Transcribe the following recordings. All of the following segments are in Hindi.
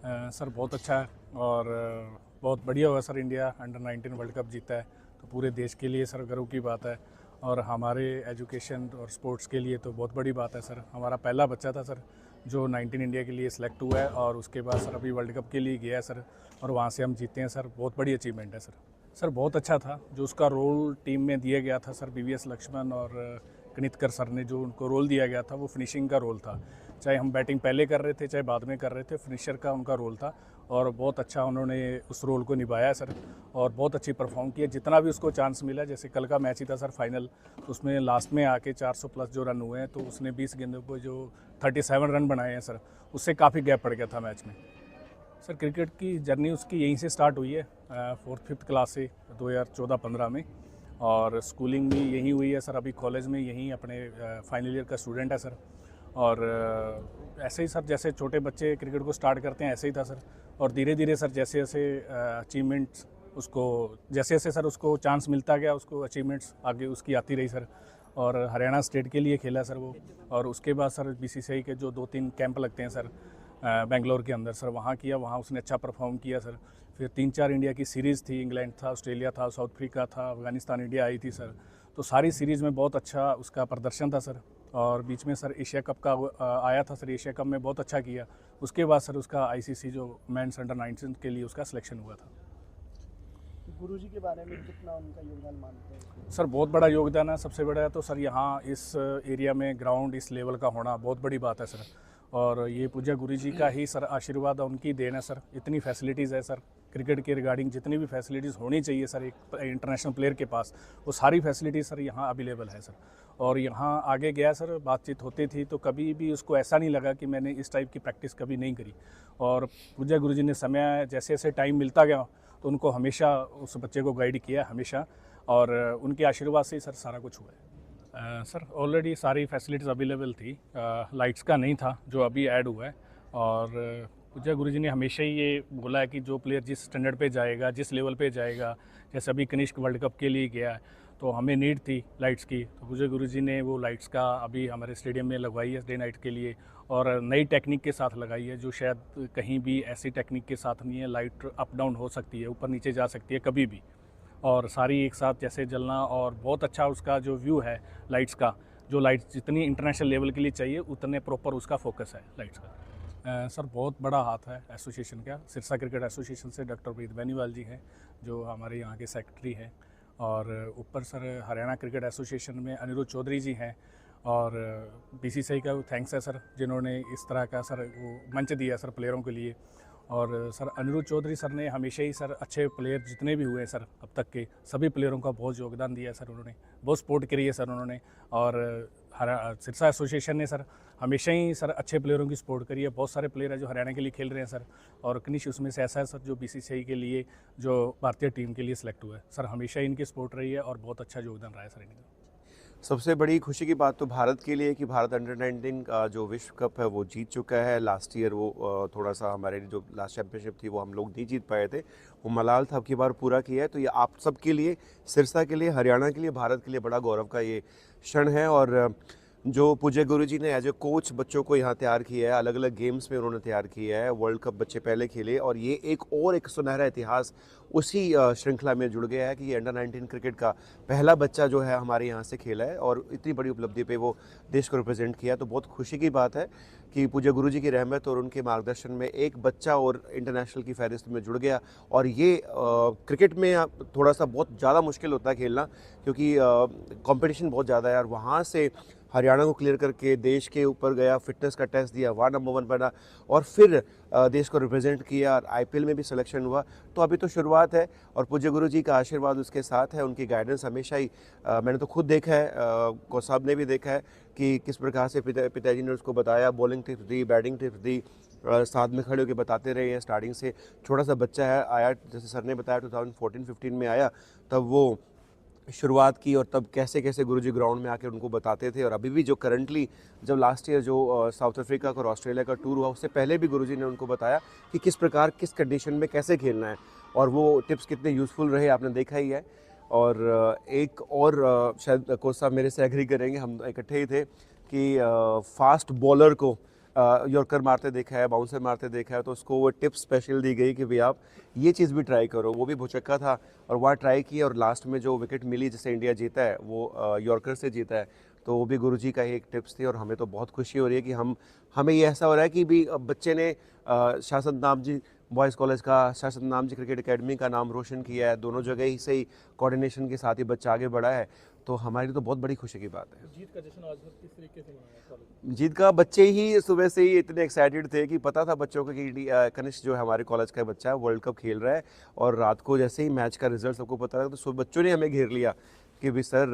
सर बहुत अच्छा है और बहुत बढ़िया हुआ sir. India under 19 world cup जीता है तो पूरे देश के लिए सर गर्व की बात है और हमारे एजुकेशन और स्पोर्ट्स के लिए तो बहुत बड़ी बात है सर। हमारा पहला बच्चा था सर जो 19 इंडिया के लिए सिलेक्ट हुआ है और उसके बाद सर अभी वर्ल्ड कप के लिए गया है सर और वहाँ से हम जीते हैं सर। बहुत बड़ी अचीवमेंट है सर। सर बहुत अच्छा था जो उसका रोल टीम में दिया गया था सर। बीवीएस लक्ष्मण और कनितकर सर ने जो उनको रोल दिया गया था वो फिनिशिंग का रोल था। चाहे हम बैटिंग पहले कर रहे थे चाहे बाद में कर रहे थे, फिनिशर का उनका रोल था और बहुत अच्छा उन्होंने उस रोल को निभाया सर और बहुत अच्छी परफॉर्म किया। जितना भी उसको चांस मिला, जैसे कल का मैच ही था सर फाइनल, तो उसमें लास्ट में आके 400 प्लस जो रन हुए हैं तो उसने 20 गेंदों को जो 37 रन बनाए हैं सर, उससे काफ़ी गैप पड़ गया था मैच में। सर क्रिकेट की जर्नी उसकी यहीं से स्टार्ट हुई है, 4th-5th क्लास से 2014-15 में, और स्कूलिंग भी यहीं हुई है सर। अभी कॉलेज में यहीं अपने फाइनल ईयर का स्टूडेंट है सर। और ऐसे ही सर जैसे छोटे बच्चे क्रिकेट को स्टार्ट करते हैं ऐसे ही था सर। और धीरे धीरे सर जैसे जैसे अचीवमेंट्स उसको जैसे जैसे सर उसको चांस मिलता गया, उसको अचीवमेंट्स आगे उसकी आती रही सर। और हरियाणा स्टेट के लिए खेला सर वो, और उसके बाद सर बीसीसीआई के जो 2-3 कैंप लगते हैं सर बेंगलोर के अंदर सर, वहाँ किया, वहाँ उसने अच्छा परफॉर्म किया सर। फिर 3-4 इंडिया की सीरीज़ थी, इंग्लैंड था, ऑस्ट्रेलिया था, साउथ अफ्रीका था, अफगानिस्तान, इंडिया आई थी सर। तो सारी सीरीज़ में बहुत अच्छा उसका प्रदर्शन था सर। और बीच में सर एशिया कप का आया था सर, एशिया कप में बहुत अच्छा किया। उसके बाद सर उसका आईसीसी जो मेंस अंडर 19 के लिए उसका सिलेक्शन हुआ था। गुरुजी के बारे में कितना उनका योगदान मानते हैं? सर बहुत बड़ा योगदान है। सबसे बड़ा तो सर यहाँ इस एरिया में ग्राउंड इस लेवल का होना बहुत बड़ी बात है सर। और ये पूज्य गुरुजी का ही सर आशीर्वाद, उनकी देन है सर। इतनी फैसिलिटीज़ है सर क्रिकेट के रिगार्डिंग, जितनी भी फैसिलिटीज़ होनी चाहिए सर एक इंटरनेशनल प्लेयर के पास, वो सारी फैसिलिटीज़ सर यहाँ अवेलेबल है सर। और यहाँ आगे गया सर, बातचीत होती थी तो कभी भी उसको ऐसा नहीं लगा कि मैंने इस टाइप की प्रैक्टिस कभी नहीं करी। और पूज्य गुरुजी ने समय जैसे जैसे टाइम मिलता गया तो उनको हमेशा उस बच्चे को गाइड किया हमेशा, और उनके आशीर्वाद से ही सर सारा कुछ हुआ है। सर ऑलरेडी सारी फैसिलिटीज़ अवेलेबल थी, लाइट्स का नहीं था जो अभी ऐड हुआ है। और पूज्य गुरुजी ने हमेशा ही ये बोला है कि जो प्लेयर जिस स्टैंडर्ड पे जाएगा, जिस लेवल पे जाएगा, जैसे अभी कनिष्क वर्ल्ड कप के लिए गया है तो हमें नीड थी लाइट्स की, तो पूज्य गुरुजी ने वो लाइट्स का अभी हमारे स्टेडियम में लगवाई है डे नाइट के लिए, और नई टेक्निक के साथ लगाई है जो शायद कहीं भी ऐसी टेक्निक के साथ नहीं है। लाइट अप डाउन हो सकती है, ऊपर नीचे जा सकती है कभी भी, और सारी एक साथ जैसे जलना, और बहुत अच्छा उसका जो व्यू है लाइट्स का, जो लाइट्स जितनी इंटरनेशनल लेवल के लिए चाहिए उतने प्रॉपर उसका फोकस है लाइट्स का। सर बहुत बड़ा हाथ है एसोसिएशन का, सिरसा क्रिकेट एसोसिएशन से डॉक्टर प्रीत बेनीवाल जी हैं जो हमारे यहाँ के सेक्रेटरी हैं, और ऊपर सर हरियाणा क्रिकेट एसोसिएशन में अनिरुद्ध चौधरी जी हैं, और बीसीसीआई का थैंक्स है सर जिन्होंने इस तरह का सर वो मंच दिया सर प्लेयरों के लिए। और सर अनिरुद्ध चौधरी सर ने हमेशा ही सर अच्छे प्लेयर जितने भी हुए सर अब तक के सभी प्लेयरों का बहुत योगदान दिया है सर, उन्होंने बहुत सपोर्ट करी है सर उन्होंने। और सिरसा एसोसिएशन ने सर हमेशा ही सर अच्छे प्लेयरों की सपोर्ट करी है। बहुत सारे प्लेयर हैं जो हरियाणा के लिए खेल रहे हैं सर, और कनिष्क उसमें से ऐसा है सर जो बीसीसीआई के लिए जो भारतीय टीम के लिए सिलेक्ट हुआ है सर। हमेशा इनकी सपोर्ट रही है और बहुत अच्छा योगदान रहा है सर इनका। सबसे बड़ी खुशी की बात तो भारत के लिए कि भारत अंडर 19 का जो विश्व कप है वो जीत चुका है। लास्ट ईयर वो थोड़ा सा हमारे जो लास्ट चैंपियनशिप थी वो हम लोग नहीं जीत पाए थे, वो मलाल था, अब की बार पूरा किया है। तो ये आप सब के लिए, सिरसा के लिए, हरियाणा के लिए, भारत के लिए बड़ा गौरव का ये क्षण है। और जो पूज्य गुरुजी ने एज ए कोच बच्चों को यहाँ तैयार किया है, अलग अलग गेम्स में उन्होंने तैयार किया है, वर्ल्ड कप बच्चे पहले खेले, और ये एक सुनहरा इतिहास उसी श्रृंखला में जुड़ गया है कि ये अंडर 19 क्रिकेट का पहला बच्चा जो है हमारे यहाँ से खेला है और इतनी बड़ी उपलब्धि पे वो देश को रिप्रेजेंट किया। तो बहुत खुशी की बात है कि पूज्य गुरुजी की रहमत और उनके मार्गदर्शन में एक बच्चा और इंटरनेशनल की फहरिस्त में जुड़ गया। और ये क्रिकेट में थोड़ा सा बहुत ज़्यादा मुश्किल होता है खेलना, क्योंकि कंपटीशन बहुत ज़्यादा है, और वहाँ से हरियाणा को क्लियर करके देश के ऊपर गया, फिटनेस का टेस्ट दिया, वहाँ नंबर 1 बना, और फिर देश को रिप्रेजेंट किया, और आईपीएल में भी सिलेक्शन हुआ। तो अभी तो शुरुआत है, और पूज्य गुरुजी का आशीर्वाद उसके साथ है, उनकी गाइडेंस हमेशा ही मैंने तो खुद देखा है, कोच साहब ने भी देखा है कि किस प्रकार से पिताजी ने उसको बताया, बॉलिंग टिप्स दी, बैटिंग टिप्स दी, साथ में खड़े होकर बताते रहे हैं। स्टार्टिंग से छोटा सा बच्चा है, आया जैसे सर ने बताया 2014-15 में आया, तब वो शुरुआत की, और तब कैसे कैसे गुरुजी ग्राउंड में आकर उनको बताते थे। और अभी भी जो करंटली, जब लास्ट ईयर जो साउथ अफ्रीका का और ऑस्ट्रेलिया का टूर हुआ, उससे पहले भी गुरुजी ने उनको बताया कि किस प्रकार, किस कंडीशन में कैसे खेलना है, और वो टिप्स कितने यूज़फुल रहे आपने देखा ही है। और एक और शायद कोच साहब मेरे से एग्री करेंगे, हम इकट्ठे ही थे, कि फास्ट बॉलर को यॉर्कर मारते देखा है, बाउंसर मारते देखा है, तो उसको वो टिप स्पेशल दी गई कि भाई आप ये चीज़ भी ट्राई करो। वो भी भुचक्का था और वहाँ ट्राई की और लास्ट में जो विकेट मिली जिससे इंडिया जीता है वो यॉर्कर से जीता है, तो वो भी गुरुजी का ही एक टिप्स थी। और हमें तो बहुत खुशी हो रही है कि हमें ये ऐसा हो रहा है कि भी बच्चे ने शाह सतनाम जी बॉयज़ कॉलेज का, शाह सतनाम जी क्रिकेट एकेडमी का नाम रोशन किया है, दोनों जगह ही से ही कोऑर्डिनेशन के साथ ही बच्चा आगे बढ़ा है, तो हमारी लिए तो बहुत बड़ी खुशी की बात है। जीत का जश्न आज किस तरीके से मनाया कॉलेज? जीत का बच्चे ही सुबह से ही इतने एक्साइटेड थे कि पता था बच्चों को कि कनिष्क जो है हमारे कॉलेज का बच्चा है, वर्ल्ड कप खेल रहा है। और रात को जैसे ही मैच का रिजल्ट सबको पता लगा तो सब बच्चों ने हमें घेर लिया कि भी सर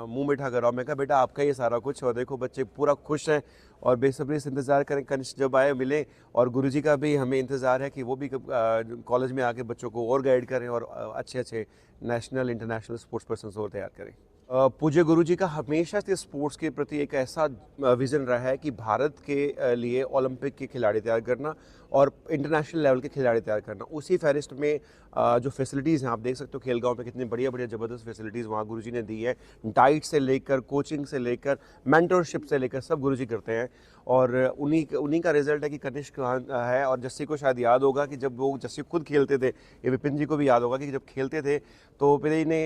मुंह मीठा कराओ। मैं कहा बेटा आपका ये सारा कुछ, और देखो बच्चे पूरा खुश हैं और बेसब्री से इंतज़ार करें कनिष्क जब आए मिले। और गुरुजी का भी हमें इंतज़ार है कि वो भी कॉलेज में आके बच्चों को और गाइड करें और अच्छे नेशनल इंटरनेशनल स्पोर्ट्स पर्सन और तैयार करें। पूज्य गुरुजी का हमेशा से स्पोर्ट्स के प्रति एक ऐसा विज़न रहा है कि भारत के लिए ओलंपिक के खिलाड़ी तैयार करना और इंटरनेशनल लेवल के खिलाड़ी तैयार करना। उसी फहरिस्त में जो फैसिलिटीज़ हैं, आप देख सकते हो खेलगांव में कितनी बढ़िया बढ़िया ज़बरदस्त फैसिलिटीज़ वहाँ गुरुजी ने दी है। डाइट से लेकर, कोचिंग से लेकर, मेंटरशिप से लेकर सब गुरुजी करते हैं। और उन्हीं का रिजल्ट है कि कनिष्क है। और जस्सी को शायद याद होगा कि जब वो जस्सी खुद खेलते थे, ये विपिन जी को भी याद होगा कि जब खेलते थे तो पिताजी ने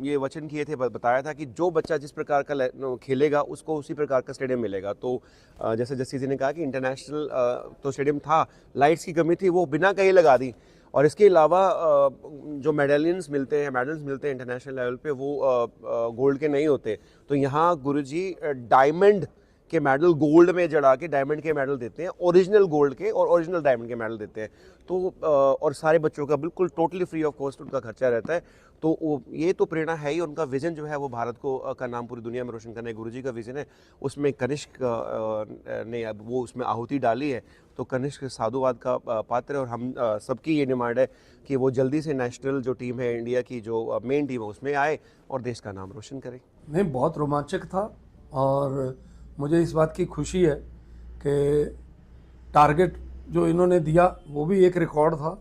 ये वचन किए थे, बताया था कि जो बच्चा जिस प्रकार का खेलेगा उसको उसी प्रकार का स्टेडियम मिलेगा। तो जैसे जस्सी जी ने कहा कि इंटरनेशनल तो स्टेडियम था, लाइट्स की कमी थी, वो बिना कहीं लगा दी। और इसके अलावा जो मेडल्स मिलते हैं इंटरनेशनल लेवल पे वो गोल्ड के नहीं होते। तो यहाँ गुरुजी डायमंड के मेडल गोल्ड में जड़ा के डायमंड के मेडल देते हैं, ओरिजिनल गोल्ड के और ओरिजिनल डायमंड के मेडल देते हैं। तो और सारे बच्चों का बिल्कुल टोटली फ्री ऑफ कॉस्ट उनका खर्चा रहता है। तो ये तो प्रेरणा है ही। उनका विज़न जो है वो भारत को का नाम पूरी दुनिया में रोशन करने गुरुजी का विज़न है। उसमें कनिष्क ने अब वो उसमें आहुति डाली है। तो कनिष्क साधुवाद का पात्र है और हम सबकी ये डिमांड है कि वो जल्दी से नेशनल जो टीम है इंडिया की, जो मेन टीम है उसमें आए और देश का नाम रोशन करे। नहीं, बहुत रोमांचक था और मुझे इस बात की खुशी है कि टारगेट जो इन्होंने दिया वो भी एक रिकॉर्ड था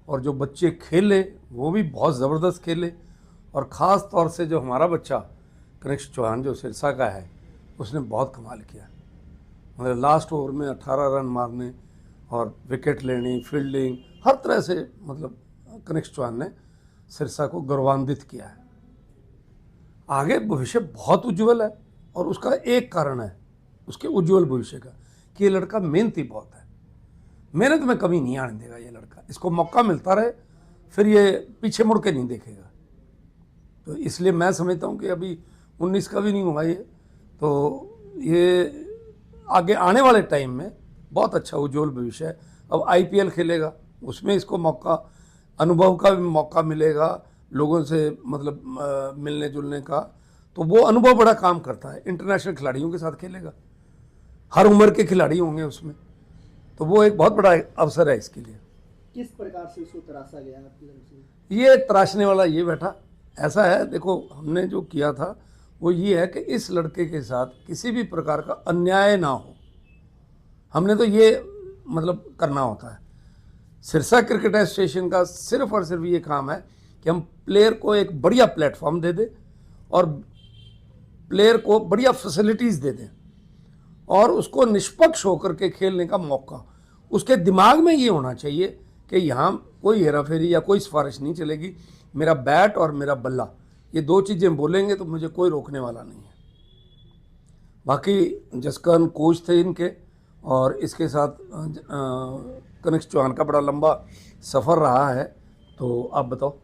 और जो बच्चे खेले वो भी बहुत ज़बरदस्त खेले। और ख़ास तौर से जो हमारा बच्चा कनिष्क चौहान जो सिरसा का है उसने बहुत कमाल किया। मतलब लास्ट ओवर में 18 रन मारने और विकेट लेनी, फील्डिंग, हर तरह से मतलब कनिष्क चौहान ने सिरसा को गौरवान्वित किया है। आगे भविष्य बहुत उज्जवल है और उसका एक कारण है उसके उज्जवल भविष्य का कि ये लड़का मेहनती बहुत है। मेहनत में कमी नहीं आने देगा ये लड़का। इसको मौका मिलता रहे, फिर ये पीछे मुड़ के नहीं देखेगा। तो इसलिए मैं समझता हूँ कि अभी 19 का भी नहीं हुआ ये, तो ये आगे आने वाले टाइम में बहुत अच्छा उज्जवल भविष्य है। अब IPL खेलेगा, उसमें इसको मौका, अनुभव का भी मौका मिलेगा, लोगों से मतलब मिलने जुलने का। तो वो अनुभव बड़ा काम करता है। इंटरनेशनल खिलाड़ियों के साथ खेलेगा, हर उम्र के खिलाड़ी होंगे उसमें, तो वो एक बहुत बड़ा अवसर है इसके लिए। किस प्रकार से इसको तराशा गया आपकी तरफ से? ये तराशने वाला ये बैठा ऐसा है, देखो हमने जो किया था वो ये है कि इस लड़के के साथ किसी भी प्रकार का अन्याय ना हो। हमने तो ये मतलब करना होता है। सिरसा क्रिकेट एसोसिएशन का सिर्फ और सिर्फ ये काम है कि हम प्लेयर को एक बढ़िया प्लेटफॉर्म दे दें और प्लेयर को बढ़िया फैसिलिटीज़ दे दें और उसको निष्पक्ष होकर के खेलने का मौका। उसके दिमाग में ये होना चाहिए कि यहाँ कोई हेराफेरी या कोई सिफारिश नहीं चलेगी। मेरा बैट और मेरा बल्ला, ये दो चीज़ें बोलेंगे तो मुझे कोई रोकने वाला नहीं है। बाकी जसकरण कोच थे इनके और इसके साथ कनिष्क चौहान का बड़ा लंबा सफ़र रहा है। तो आप बताओ।